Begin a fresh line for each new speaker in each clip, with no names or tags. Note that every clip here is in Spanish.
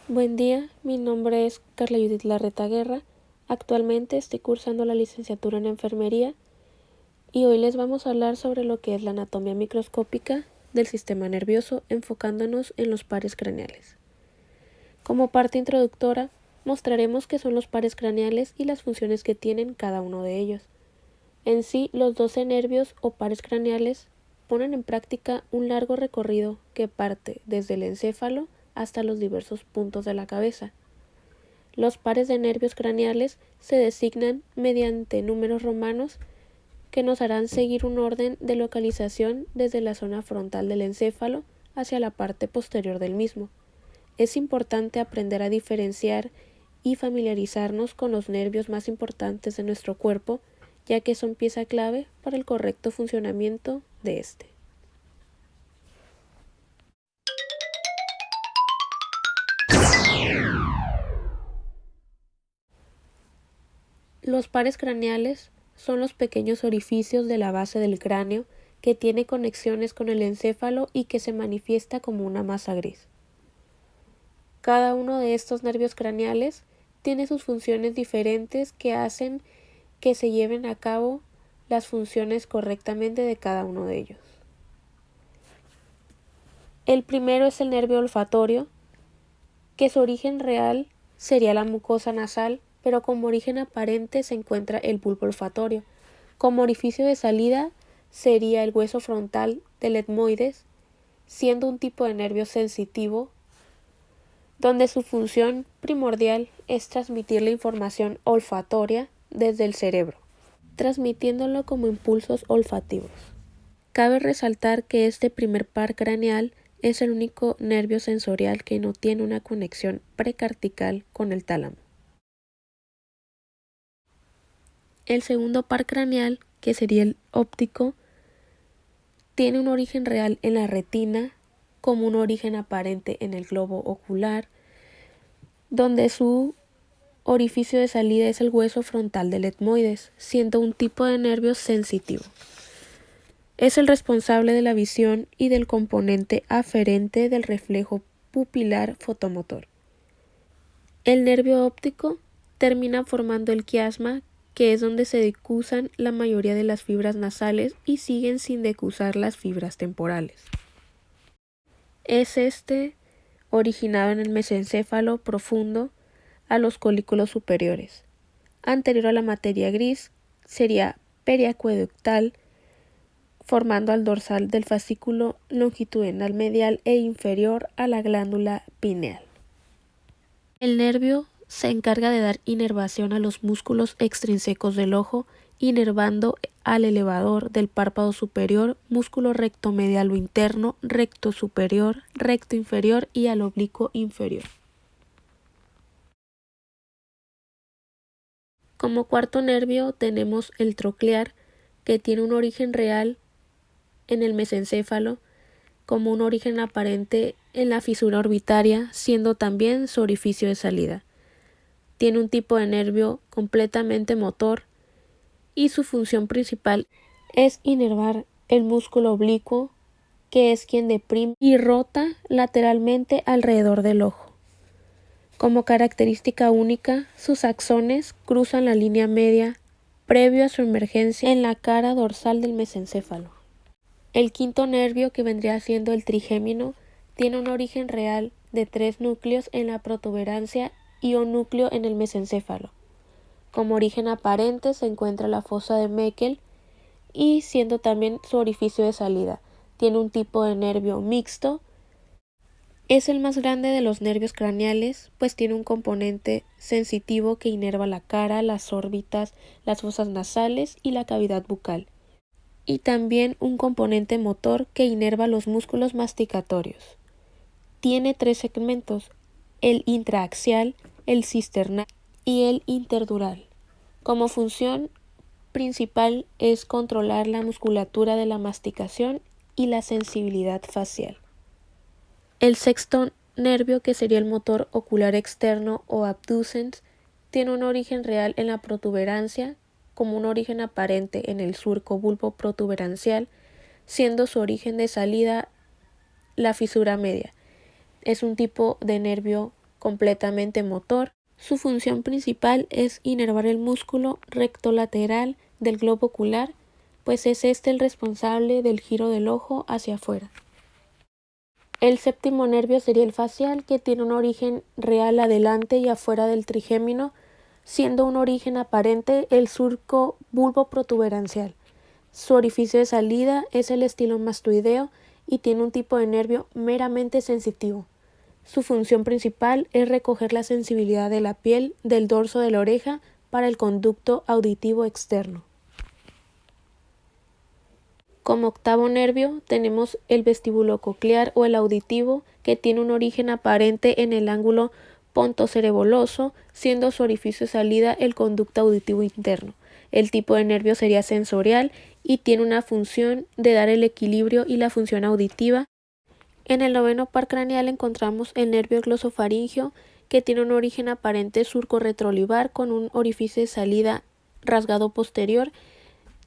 Buen día, mi nombre es Carla Judith Larreta Guerra. Actualmente estoy cursando la licenciatura en enfermería y hoy les vamos a hablar sobre lo que es la anatomía microscópica del sistema nervioso, enfocándonos en los pares craneales. Como parte introductora, mostraremos qué son los pares craneales y las funciones que tienen cada uno de ellos. En sí, los 12 nervios o pares craneales ponen en práctica un largo recorrido que parte desde el encéfalo hasta los diversos puntos de la cabeza. Los pares de nervios craneales se designan mediante números romanos que nos harán seguir un orden de localización desde la zona frontal del encéfalo hacia la parte posterior del mismo. Es importante aprender a diferenciar y familiarizarnos con los nervios más importantes de nuestro cuerpo, ya que son pieza clave para el correcto funcionamiento de este. Los pares craneales son los pequeños orificios de la base del cráneo que tiene conexiones con el encéfalo y que se manifiesta como una masa gris. Cada uno de estos nervios craneales tiene sus funciones diferentes que hacen que se lleven a cabo las funciones correctamente de cada uno de ellos. El primero es el nervio olfatorio, que su origen real sería la mucosa nasal, pero como origen aparente se encuentra el bulbo olfatorio. Como orificio de salida sería el hueso frontal del etmoides, siendo un tipo de nervio sensitivo, donde su función primordial es transmitir la información olfatoria desde el cerebro, transmitiéndolo como impulsos olfativos. Cabe resaltar que este primer par craneal es el único nervio sensorial que no tiene una conexión precortical con el tálamo. El segundo par craneal, que sería el óptico, tiene un origen real en la retina, como un origen aparente en el globo ocular, donde su orificio de salida es el hueso frontal del etmoides, siendo un tipo de nervio sensitivo. Es el responsable de la visión y del componente aferente del reflejo pupilar fotomotor. El nervio óptico termina formando el quiasma, que es donde se decusan la mayoría de las fibras nasales y siguen sin decusar las fibras temporales. Es originado en el mesencéfalo profundo a los colículos superiores. Anterior a la materia gris sería periacueductal, formando al dorsal del fascículo longitudinal medial e inferior a la glándula pineal. El nervio se encarga de dar inervación a los músculos extrínsecos del ojo, inervando al elevador del párpado superior, músculo recto medialo interno, recto superior, recto inferior y al oblicuo inferior. Como cuarto nervio tenemos el troclear, que tiene un origen real en el mesencéfalo, como un origen aparente en la fisura orbitaria, siendo también su orificio de salida. Tiene un tipo de nervio completamente motor y su función principal es inervar el músculo oblicuo, que es quien deprime y rota lateralmente alrededor del ojo. Como característica única, sus axones cruzan la línea media previo a su emergencia en la cara dorsal del mesencéfalo. El quinto nervio, que vendría siendo el trigémino, tiene un origen real de 3 núcleos en la protuberancia y un núcleo en el mesencéfalo. Como origen aparente se encuentra la fosa de Meckel y siendo también su orificio de salida. Tiene un tipo de nervio mixto. Es el más grande de los nervios craneales, pues tiene un componente sensitivo que inerva la cara, las órbitas, las fosas nasales y la cavidad bucal. Y también un componente motor que inerva los músculos masticatorios. Tiene 3 segmentos, el intraaxial, el cisternal y el interdural. Como función principal es controlar la musculatura de la masticación y la sensibilidad facial. El sexto nervio, que sería el motor ocular externo o abducens, tiene un origen real en la protuberancia, como un origen aparente en el surco bulbo protuberancial, siendo su origen de salida la fisura media. Es un tipo de nervio completamente motor. Su función principal es inervar el músculo rectolateral del globo ocular, pues es este el responsable del giro del ojo hacia afuera. El séptimo nervio sería el facial, que tiene un origen real adelante y afuera del trigémino, siendo un origen aparente el surco bulboprotuberancial. Su orificio de salida es el estilomastoideo y tiene un tipo de nervio meramente sensitivo. Su función principal es recoger la sensibilidad de la piel del dorso de la oreja para el conducto auditivo externo. Como octavo nervio tenemos el vestíbulo coclear o el auditivo, que tiene un origen aparente en el ángulo pontocereboloso, siendo su orificio de salida el conducto auditivo interno. El tipo de nervio sería sensorial y tiene una función de dar el equilibrio y la función auditiva. En el noveno par craneal encontramos el nervio glosofaringeo, que tiene un origen aparente surco-retroolivar con un orificio de salida rasgado posterior.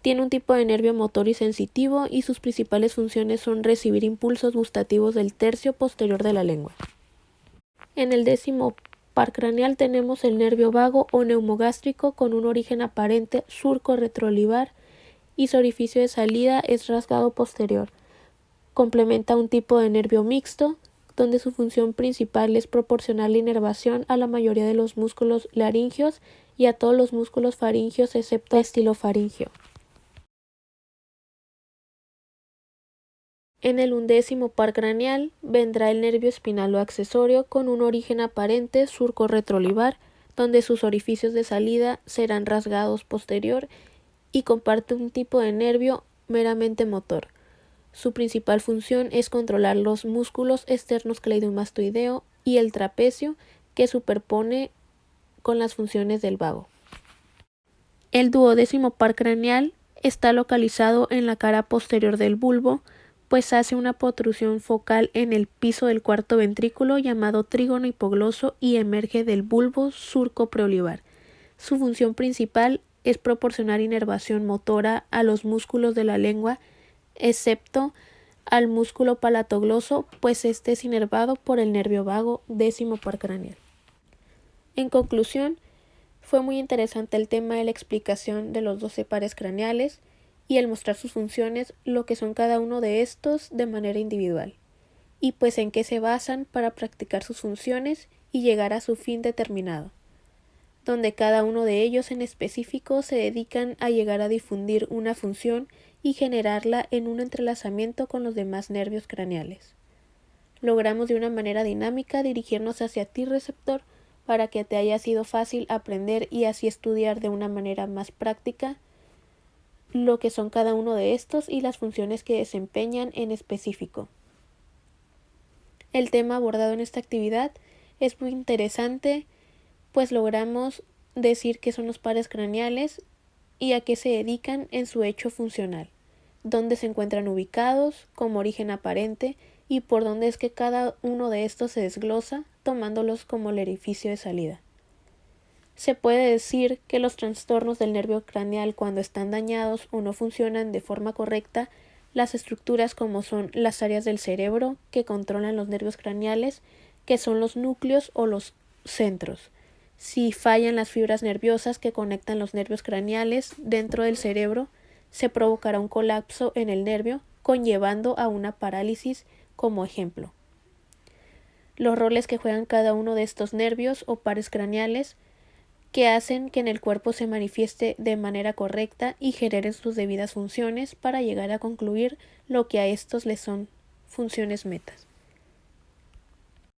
Tiene un tipo de nervio motor y sensitivo y sus principales funciones son recibir impulsos gustativos del tercio posterior de la lengua. En el décimo par craneal tenemos el nervio vago o neumogástrico con un origen aparente surco-retroolivar y su orificio de salida es rasgado posterior. Complementa un tipo de nervio mixto, donde su función principal es proporcionar la inervación a la mayoría de los músculos laringeos y a todos los músculos faringeos excepto el estilofaringeo. En el undécimo par craneal vendrá el nervio espinal o accesorio con un origen aparente surco-retroolivar, donde sus orificios de salida serán rasgados posterior y comparte un tipo de nervio meramente motor. Su principal función es controlar los músculos externos cleidomastoideo y el trapecio, que superpone con las funciones del vago. El duodécimo par craneal está localizado en la cara posterior del bulbo, pues hace una protrusión focal en el piso del cuarto ventrículo llamado trígono hipogloso y emerge del bulbo surco preolivar. Su función principal es proporcionar inervación motora a los músculos de la lengua, excepto al músculo palatogloso, pues este es inervado por el nervio vago, décimo par craneal. En conclusión, fue muy interesante el tema de la explicación de los 12 pares craneales y el mostrar sus funciones, lo que son cada uno de estos de manera individual, y pues en qué se basan para practicar sus funciones y llegar a su fin determinado, donde cada uno de ellos en específico se dedican a llegar a difundir una función y generarla en un entrelazamiento con los demás nervios craneales. Logramos de una manera dinámica dirigirnos hacia ti, receptor, para que te haya sido fácil aprender y así estudiar de una manera más práctica lo que son cada uno de estos y las funciones que desempeñan en específico. El tema abordado en esta actividad es muy interesante, pues logramos decir qué son los pares craneales y a qué se dedican en su hecho funcional, dónde se encuentran ubicados como origen aparente y por dónde es que cada uno de estos se desglosa, tomándolos como el orificio de salida. Se puede decir que los trastornos del nervio craneal, cuando están dañados o no funcionan de forma correcta, las estructuras como son las áreas del cerebro que controlan los nervios craneales, que son los núcleos o los centros. Si fallan las fibras nerviosas que conectan los nervios craneales dentro del cerebro, se provocará un colapso en el nervio, conllevando a una parálisis como ejemplo. Los roles que juegan cada uno de estos nervios o pares craneales que hacen que en el cuerpo se manifieste de manera correcta y generen sus debidas funciones para llegar a concluir lo que a estos les son funciones metas.